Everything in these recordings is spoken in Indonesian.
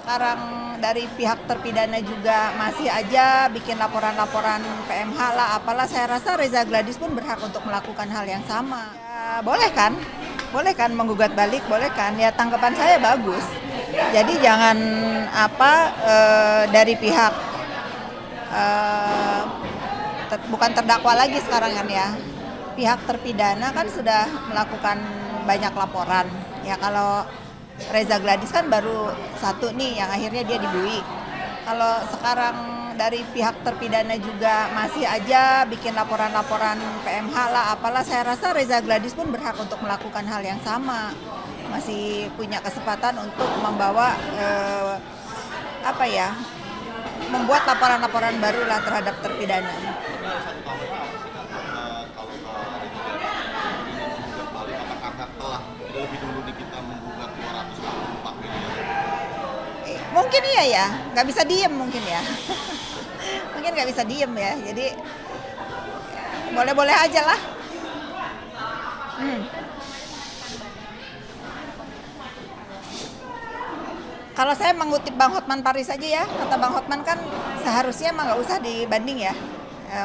sekarang dari pihak terpidana juga masih aja bikin laporan-laporan PMH lah, apalah, saya rasa Reza Gladys pun berhak untuk melakukan hal yang sama. Ya, boleh kan menggugat balik, boleh kan? Ya tanggapan saya bagus. Jadi jangan dari pihak eh, bukan terdakwa lagi sekarang kan ya. Pihak terpidana kan sudah melakukan banyak laporan. Ya kalau Reza Gladys kan baru satu nih yang akhirnya dia dibui. Kalau sekarang dari pihak terpidana juga masih aja bikin laporan-laporan PMH lah, apalah, saya rasa Reza Gladys pun berhak untuk melakukan hal yang sama. Masih punya kesempatan untuk membawa membuat laporan-laporan baru lah terhadap terpidana. Lebih dulu di kita menggugat 244 miliar. Mungkin iya ya, nggak bisa diem mungkin ya. Mungkin nggak bisa diem ya, jadi boleh-boleh aja lah. Kalau saya mengutip Bang Hotman Paris aja ya, kata Bang Hotman kan seharusnya emang nggak usah dibanding ya.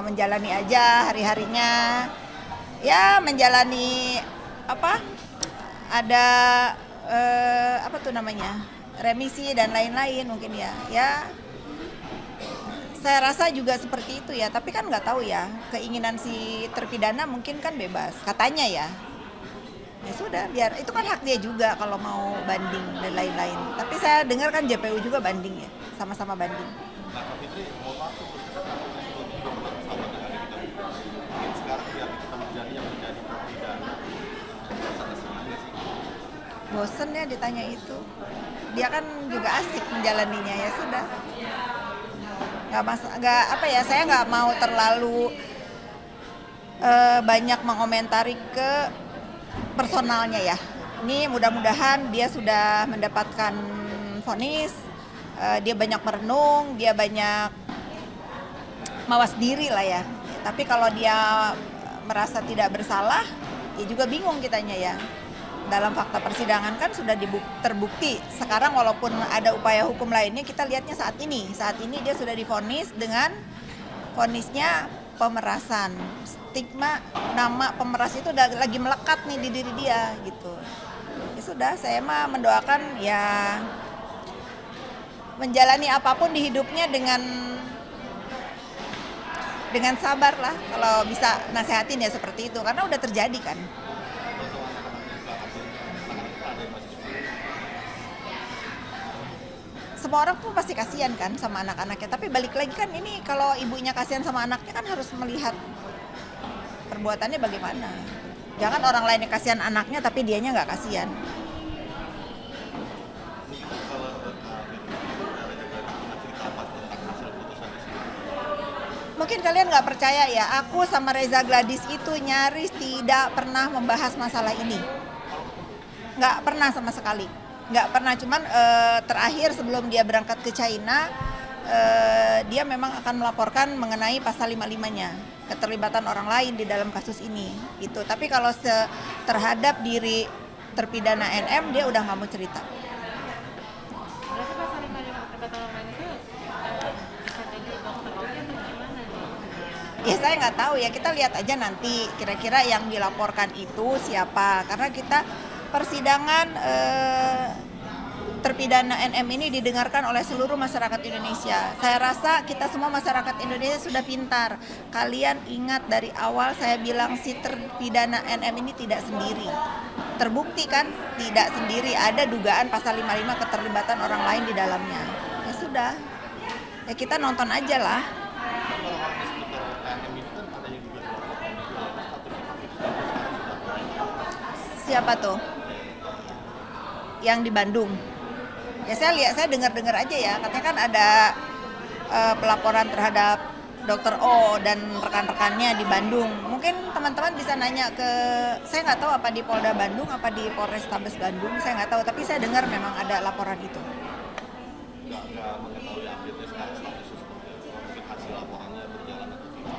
Menjalani aja hari-harinya, ya menjalani ada remisi dan lain-lain mungkin ya. Ya saya rasa juga seperti itu ya, tapi kan nggak tahu ya, keinginan si terpidana mungkin kan bebas katanya ya. Ya sudah, biar itu kan hak dia juga kalau mau banding dan lain-lain. Tapi saya dengar kan JPU juga banding ya, sama-sama banding. Nah, Kak Fitri, mohon maaf sebelum kita juga bersama dengan kita. Mungkin sekarang biar kita menjadi terpidana. Bosen ya ditanya itu. Dia kan juga asik menjalaninya, ya sudah. Saya nggak mau terlalu banyak mengomentari ke personalnya ya. Ini mudah-mudahan dia sudah mendapatkan vonis, dia banyak merenung, dia banyak mawas diri lah ya. Tapi kalau dia merasa tidak bersalah, ya juga bingung kitanya ya. Dalam fakta persidangan kan sudah terbukti. Sekarang walaupun ada upaya hukum lainnya, kita lihatnya saat ini dia sudah divonis dengan vonisnya pemerasan. Stigma nama pemeras itu udah lagi melekat nih di diri dia gitu. Ya sudah, saya mah mendoakan ya menjalani apapun di hidupnya dengan sabar lah. Kalau bisa nasehatin ya seperti itu, karena udah terjadi kan. Semua orang pun pasti kasihan kan sama anak-anaknya, tapi balik lagi kan, ini kalau ibunya kasihan sama anaknya kan harus melihat perbuatannya bagaimana. Jangan orang lain yang kasihan anaknya tapi dianya nggak kasihan. Mungkin kalian nggak percaya ya, aku sama Reza Gladys itu nyaris tidak pernah membahas masalah ini. Nggak pernah sama sekali. Nggak pernah, cuman terakhir sebelum dia berangkat ke China, dia memang akan melaporkan mengenai pasal 55-nya, keterlibatan orang lain di dalam kasus ini gitu. Tapi kalau terhadap diri terpidana NM, dia udah nggak mau cerita. Berarti pasal 55 keterlibatan orang lain itu bisa jadi dokter lagi atau gimana nih? Ya saya nggak tahu ya, kita lihat aja nanti kira-kira yang dilaporkan itu siapa, karena kita persidangan terpidana NM ini didengarkan oleh seluruh masyarakat Indonesia. Saya rasa kita semua masyarakat Indonesia sudah pintar. Kalian ingat dari awal saya bilang si terpidana NM ini tidak sendiri. Terbukti kan tidak sendiri, ada dugaan pasal 55 keterlibatan orang lain di dalamnya. Ya sudah, ya kita nonton aja lah. Siapa tuh? Yang di Bandung. Ya saya dengar-dengar aja ya, katanya kan ada pelaporan terhadap Dr. O dan rekan-rekannya di Bandung. Mungkin teman-teman bisa nanya ke, saya nggak tahu apa di Polda Bandung, apa di Polrestabes Bandung, saya nggak tahu. Tapi saya dengar memang ada laporan itu. Nggak mengetahui update sekarang statusnya seperti apa, mungkin hasil laporannya berjalan atau tidak.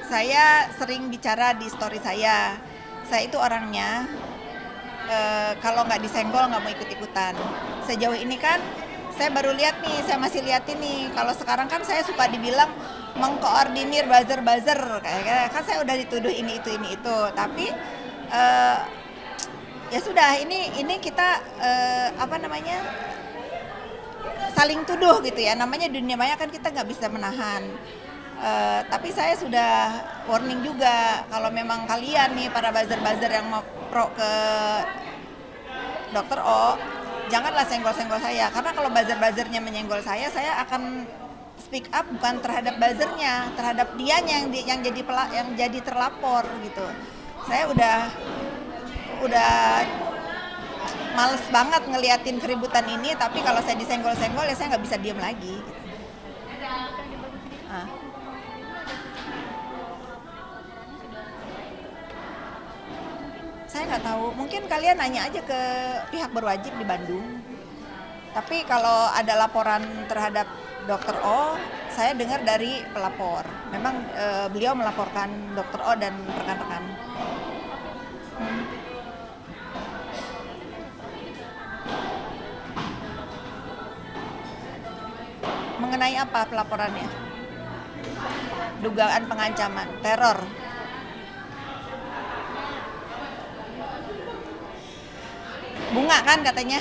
Saya sering bicara di story saya itu orangnya kalau nggak disenggol nggak mau ikut-ikutan. Sejauh ini kan saya baru lihat nih, saya masih liatin nih. Kalau sekarang kan saya suka dibilang mengkoordinir buzzer-buzzer, kayak kan saya udah dituduh ini itu. Tapi ya sudah, ini kita saling tuduh gitu ya. Namanya dunia maya kan kita nggak bisa menahan. Tapi saya sudah warning juga, kalau memang kalian nih para buzzer-buzzer yang mau pro ke Dokter O, janganlah senggol-senggol saya, karena kalau buzzer-buzzernya menyenggol saya akan speak up bukan terhadap buzzernya, terhadap dianya yang jadi terlapor gitu. Saya udah males banget ngeliatin keributan ini, tapi kalau saya disenggol-senggol ya saya nggak bisa diem lagi. Gitu. Saya nggak tahu, mungkin kalian nanya aja ke pihak berwajib di Bandung. Tapi kalau ada laporan terhadap Dokter O, saya dengar dari pelapor. Memang beliau melaporkan Dokter O dan rekan-rekan. Mengenai apa pelaporannya? Dugaan pengancaman, teror. Bunga kan katanya.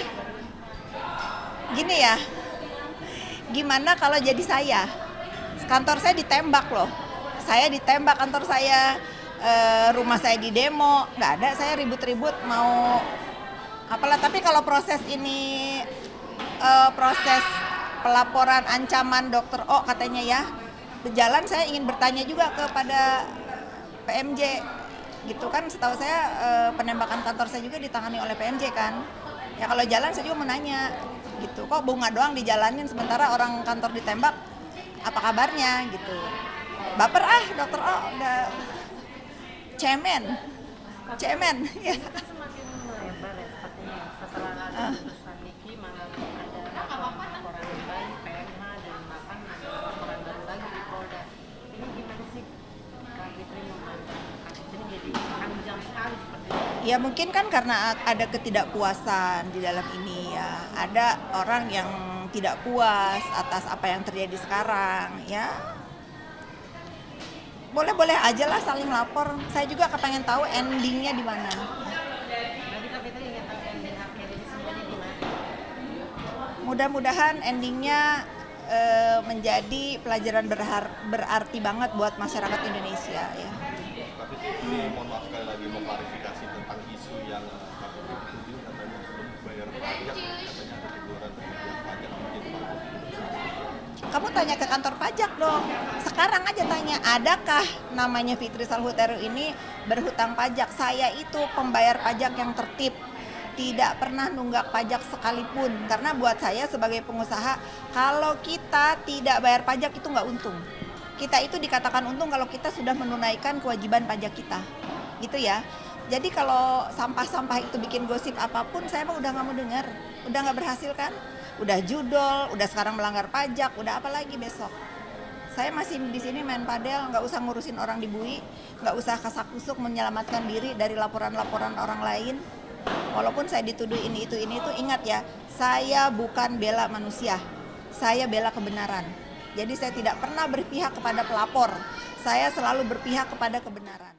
Gini ya, gimana kalau jadi saya? Kantor saya ditembak loh. Saya ditembak kantor saya, rumah saya di demo, nggak ada saya ribut-ribut mau apalah. Tapi kalau proses ini, proses pelaporan ancaman Dokter O katanya ya, berjalan, saya ingin bertanya juga kepada PMJ. Gitu kan, setahu saya penembakan kantor saya juga ditangani oleh PMJ kan. Ya kalau jalan saya juga menanya gitu, kok bunga doang dijalanin sementara orang kantor ditembak, apa kabarnya gitu. Baper Dokter O udah cemen ya. Semakin melebar ya sepertinya setelah ada putusan Niki, malah ada laporan baru PMH dan bahkan ada laporan baru lagi di Polda. Ini gimana sih Kak Fitri memandang kasus ini jadi panjang sekali seperti ini? Ya mungkin kan karena ada ketidakpuasan di dalam ini ya. Ada orang yang tidak puas atas apa yang terjadi sekarang ya. Boleh-boleh aja lah saling lapor. Saya juga kepengen tahu endingnya di mana. Berarti Kak Fitri ingin tahu ending akhir ini semuanya di mana? Mudah-mudahan endingnya menjadi pelajaran berarti banget buat masyarakat Indonesia ya. Tapi ini mohon maaf sekali lagi mau klarifikasi tentang isu yang itu katanya belum bayar pajak, katanya ada teguran dari pihak pajak mungkin Pak. Kamu tanya ke kantor pajak dong. Sekarang aja tanya, adakah namanya Fitri Salhuteru ini berhutang pajak? Saya itu pembayar pajak yang tertib. Tidak pernah nunggak pajak sekalipun. Karena buat saya sebagai pengusaha, kalau kita tidak bayar pajak itu nggak untung. Kita itu dikatakan untung kalau kita sudah menunaikan kewajiban pajak kita. Gitu ya. Jadi kalau sampah-sampah itu bikin gosip apapun, saya mah udah nggak mau dengar. Udah nggak berhasil kan? Udah judol, udah sekarang melanggar pajak, udah apa lagi besok? Saya masih di sini main padel, nggak usah ngurusin orang di bui, nggak usah kasak-kusuk menyelamatkan diri dari laporan-laporan orang lain. Walaupun saya dituduh ini itu, ingat ya, saya bukan bela manusia, saya bela kebenaran. Jadi saya tidak pernah berpihak kepada pelapor, saya selalu berpihak kepada kebenaran.